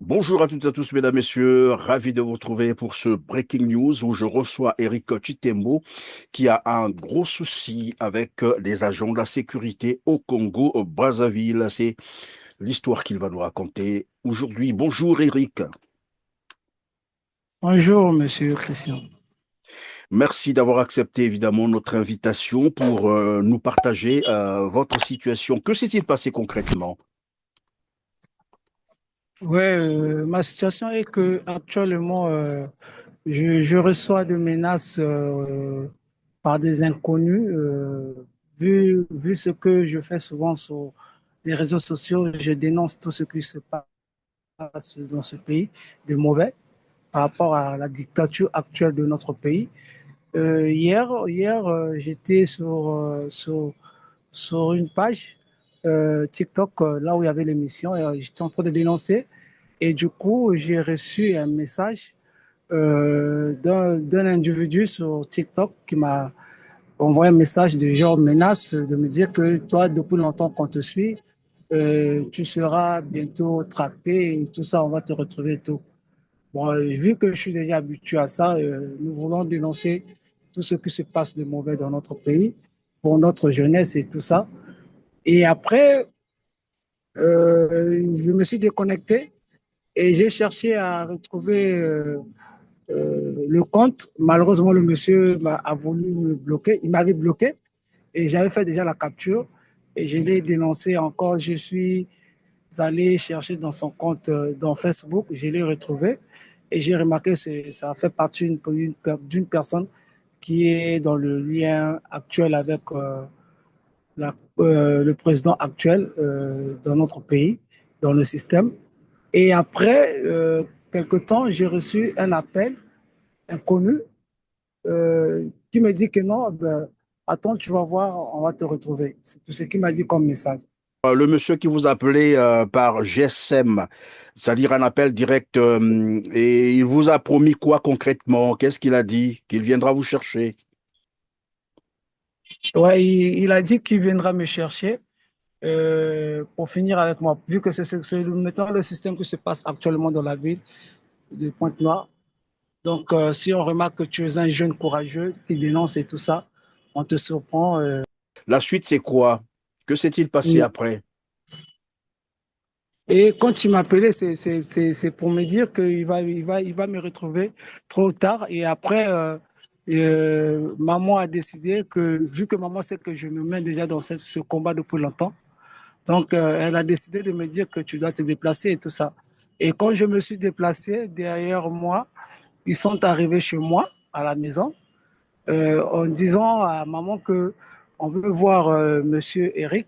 Bonjour à toutes et à tous, mesdames, messieurs. Ravi de vous retrouver pour ce Breaking News où je reçois Eric Chitembo qui a un gros souci avec les agents de la sécurité au Congo, au Brazzaville. C'est l'histoire qu'il va nous raconter aujourd'hui. Bonjour Eric. Bonjour, monsieur Christian. Merci d'avoir accepté évidemment notre invitation pour nous partager votre situation. Que s'est-il passé concrètement? Ouais, ma situation est que actuellement, je reçois des menaces par des inconnus. Vu ce que je fais souvent sur les réseaux sociaux, je dénonce tout ce qui se passe dans ce pays de mauvais par rapport à la dictature actuelle de notre pays. Hier, j'étais sur une page TikTok, là où il y avait l'émission, et j'étais en train de dénoncer. Et du coup, j'ai reçu un message d'un individu sur TikTok qui m'a envoyé un message de genre menace de me dire que toi, depuis longtemps qu'on te suit, tu seras bientôt traqué et tout ça, on va te retrouver et tout. Bon, vu que je suis déjà habitué à ça, nous voulons dénoncer tout ce qui se passe de mauvais dans notre pays, pour notre jeunesse et tout ça. Et après, je me suis déconnecté et j'ai cherché à retrouver le compte. Malheureusement, le monsieur a voulu me bloquer. Il m'avait bloqué et j'avais fait déjà la capture et je l'ai dénoncé encore. Je suis allé chercher dans son compte dans Facebook, je l'ai retrouvé et j'ai remarqué que ça fait partie d'une personne qui est dans le lien actuel avec le président actuel dans notre pays, dans le système. Et après, quelque temps, j'ai reçu un appel inconnu qui me dit que non, ben, attends, tu vas voir, on va te retrouver. C'est tout ce qu'il m'a dit comme message. Le monsieur qui vous appelait par GSM, c'est-à-dire un appel direct, et il vous a promis quoi concrètement? Qu'est-ce qu'il a dit? Qu'il viendra vous chercher. Ouais, il a dit qu'il viendra me chercher pour finir avec moi, vu que c'est maintenant le système qui se passe actuellement dans la ville de Pointe-Noire. Donc, si on remarque que tu es un jeune courageux qui dénonce et tout ça, on te surprend. La suite, c'est quoi? Que s'est-il passé après? Et quand il m'appelait, c'est pour me dire il va me retrouver trop tard. Et après, maman a décidé que, vu que maman sait que je me mets déjà dans ce combat depuis longtemps, donc elle a décidé de me dire que tu dois te déplacer et tout ça. Et quand je me suis déplacé, derrière moi, ils sont arrivés chez moi, à la maison, en disant à maman que on veut voir Monsieur Eric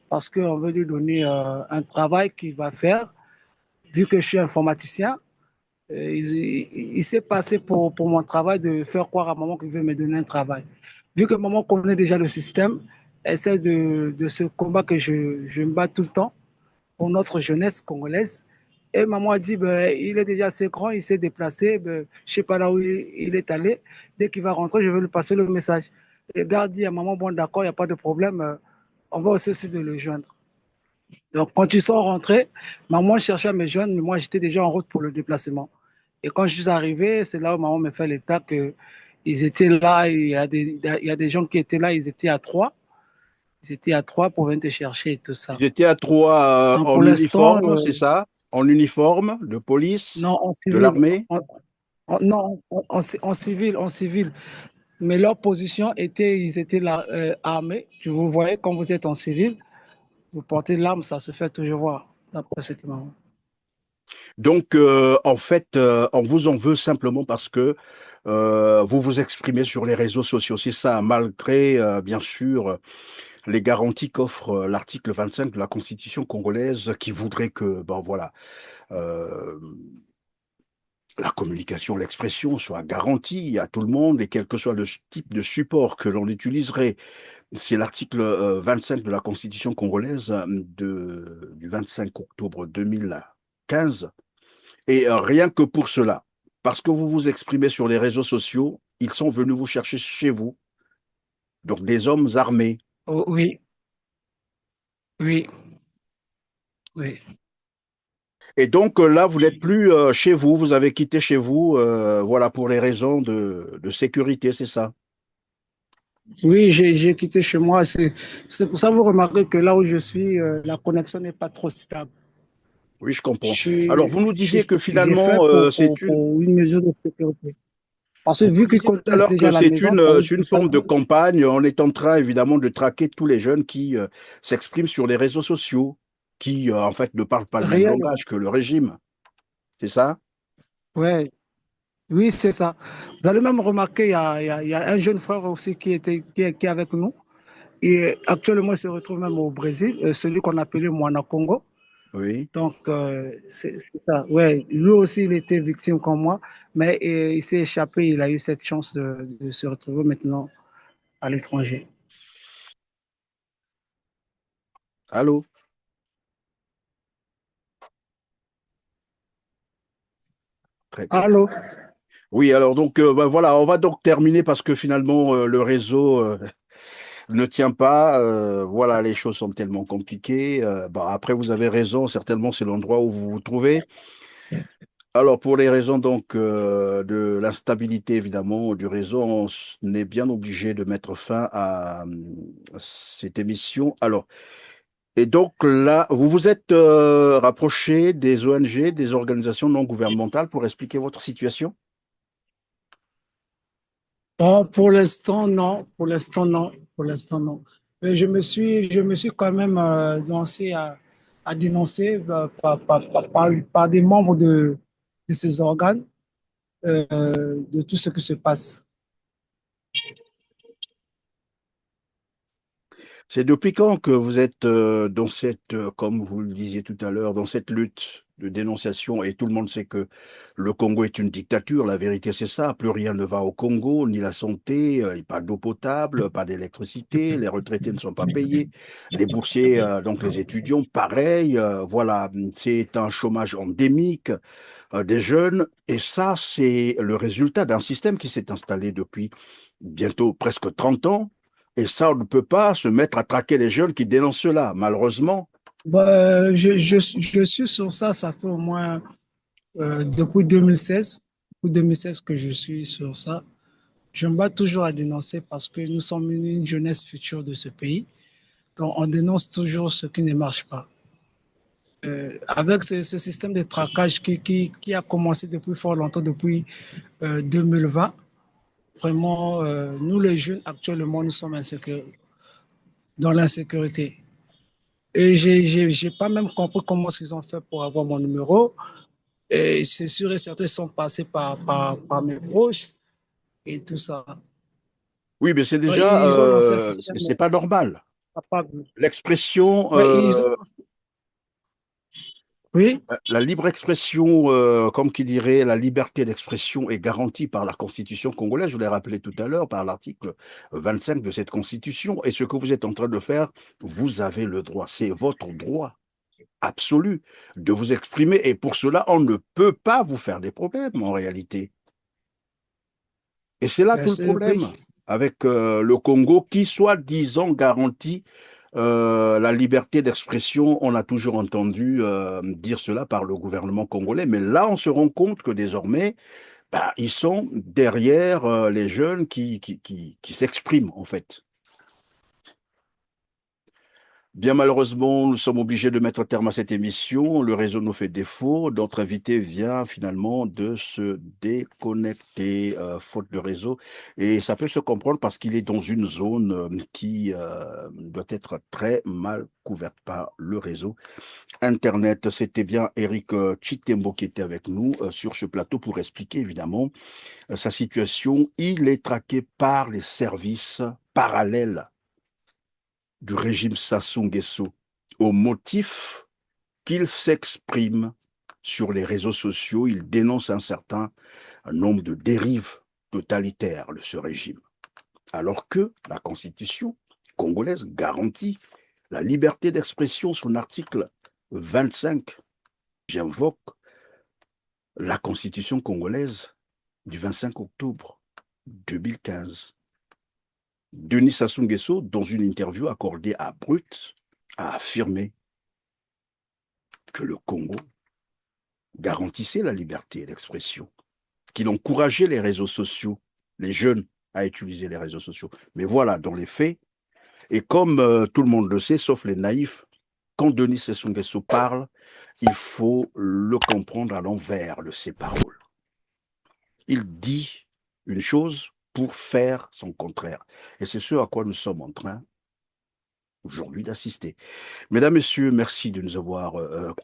parce qu'on veut lui donner un travail qu'il va faire. Vu que je suis informaticien, il s'est passé pour mon travail de faire croire à maman qu'il veut me donner un travail. Vu que maman connaît déjà le système, elle sait de ce combat que je me bats tout le temps pour notre jeunesse congolaise. Et maman a dit, ben, il est déjà assez grand, il s'est déplacé, ben, je ne sais pas là où il est allé. Dès qu'il va rentrer, je vais lui passer le message. Le gars dit à maman, bon d'accord, il n'y a pas de problème, on va aussi essayer de le joindre. Donc quand ils sont rentrés, maman cherchait à me joindre, mais moi j'étais déjà en route pour le déplacement. Et quand je suis arrivé, c'est là où maman me fait l'état que ils étaient là, il y a des gens qui étaient là, ils étaient à trois. Ils étaient à trois pour venir te chercher et tout ça. J'étais à trois Donc en pour l'instant, uniforme, c'est ça? En uniforme de police, non, en de civil. l'armée? Non, en civil, en civil. Mais leur position était, ils étaient là, armés. Vous voyez, quand vous êtes en civil, vous portez l'arme, ça se fait toujours voir, d'après ce que maman. Donc, en fait, on vous en veut simplement parce que vous vous exprimez sur les réseaux sociaux. C'est ça, malgré, bien sûr, les garanties qu'offre l'article 25 de la Constitution congolaise qui voudrait que, ben voilà, euh, la communication, l'expression soit garantie à tout le monde et quel que soit le type de support que l'on utiliserait. C'est l'article 25 de la Constitution congolaise du 25 octobre 2015. Et rien que pour cela, parce que vous vous exprimez sur les réseaux sociaux, ils sont venus vous chercher chez vous, donc des hommes armés. Oh, oui, oui, oui. Et donc là, vous n'êtes plus chez vous, vous avez quitté chez vous, voilà, pour les raisons de sécurité, c'est ça? Oui, j'ai quitté chez moi. C'est pour ça que vous remarquez que là où je suis, la connexion n'est pas trop stable. Oui, je comprends. Alors, J'ai vous nous disiez que j'ai fait finalement, c'est une... pour une mesure de sécurité. Parce que Vous nous vu qu'ils disiez tout à connaissent l'heure déjà que la maison, ça veut c'est dire que une ça forme de va. campagne. On est en train, évidemment, de traquer tous les jeunes qui s'expriment sur les réseaux sociaux, qui, en fait, ne parlent pas le même Réellement. langage que le régime. C'est ça? Ouais. Oui, c'est ça. Vous allez même remarquer, il y a un jeune frère aussi qui est avec nous. Et actuellement, il se retrouve même au Brésil, celui qu'on appelait Moana Congo. Oui. Donc, c'est ça. Ouais, lui aussi, il était victime comme moi, mais il s'est échappé. Il a eu cette chance de se retrouver maintenant à l'étranger. Allô? Très bien. Allô? Oui, alors donc, ben voilà, on va donc terminer parce que finalement, le réseau ne tient pas. Voilà, les choses sont tellement compliquées. Bon, après, vous avez raison, certainement, c'est l'endroit où vous vous trouvez. Alors, pour les raisons donc de l'instabilité évidemment du réseau, on est bien obligé de mettre fin à cette émission. Alors, et donc là, vous vous êtes rapproché des ONG, des organisations non gouvernementales pour expliquer votre situation? Oh, pour l'instant, non. Pour l'instant, non. Pour l'instant, non. Mais je me suis quand même lancé à dénoncer par des membres de ces organes de tout ce qui se passe. C'est depuis quand que vous êtes dans cette, comme vous le disiez tout à l'heure, dans cette lutte de dénonciation et tout le monde sait que le Congo est une dictature, la vérité c'est ça, plus rien ne va au Congo, ni la santé, pas d'eau potable, pas d'électricité, les retraités ne sont pas payés, les boursiers, donc les étudiants, pareil, voilà, c'est un chômage endémique des jeunes et ça c'est le résultat d'un système qui s'est installé depuis bientôt presque 30 ans. Et ça, on ne peut pas se mettre à traquer les jeunes qui dénoncent cela, malheureusement. Bah, je suis sur ça, ça fait au moins depuis 2016, depuis 2016 que je suis sur ça. Je me bats toujours à dénoncer parce que nous sommes une jeunesse future de ce pays. Donc, on dénonce toujours ce qui ne marche pas. Avec ce système de traquage qui a commencé depuis fort longtemps, depuis 2020, vraiment, nous les jeunes actuellement, nous sommes dans l'insécurité. Et j'ai pas même compris comment ils ont fait pour avoir mon numéro. Et c'est sûr et certain, ils sont passés par mes proches et tout ça. Oui, mais c'est Donc, déjà, ils ont lancé un système c'est pas normal. capable. L'expression, Ouais, ils ont lancé... Oui, la libre expression, comme qui dirait, la liberté d'expression est garantie par la Constitution congolaise. Je l'ai rappelé tout à l'heure par l'article 25 de cette Constitution. Et ce que vous êtes en train de faire, vous avez le droit. C'est votre droit absolu de vous exprimer. Et pour cela, on ne peut pas vous faire des problèmes en réalité. Et c'est là tout le problème oui. avec le Congo qui, soi-disant, garantit la liberté d'expression. On a toujours entendu dire cela par le gouvernement congolais, mais là, on se rend compte que désormais, bah, ils sont derrière les jeunes qui s'expriment, en fait. Bien malheureusement, nous sommes obligés de mettre terme à cette émission. Le réseau nous fait défaut. Notre invité vient finalement de se déconnecter, faute de réseau. Et ça peut se comprendre parce qu'il est dans une zone qui doit être très mal couverte par le réseau Internet. C'était bien Eric Chitembo qui était avec nous sur ce plateau pour expliquer évidemment sa situation. Il est traqué par les services parallèles du régime Sassou Nguesso au motif qu'il s'exprime sur les réseaux sociaux, il dénonce un certain nombre de dérives totalitaires de ce régime. Alors que la Constitution congolaise garantit la liberté d'expression, son article 25. J'invoque la Constitution congolaise du 25 octobre 2015. Denis Sassou Nguesso, dans une interview accordée à Brut, a affirmé que le Congo garantissait la liberté d'expression, qu'il encourageait les réseaux sociaux, les jeunes à utiliser les réseaux sociaux. Mais voilà, dans les faits, et comme tout le monde le sait, sauf les naïfs, quand Denis Sassou Nguesso parle, il faut le comprendre à l'envers, le séparole. Il dit une chose pour faire son contraire. Et c'est ce à quoi nous sommes en train aujourd'hui d'assister. Mesdames, Messieurs, merci de nous avoir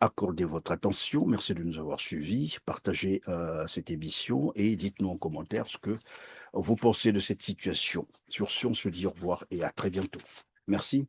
accordé votre attention, merci de nous avoir suivis, partagez cette émission et dites-nous en commentaire ce que vous pensez de cette situation. Sur ce, on se dit au revoir et à très bientôt. Merci.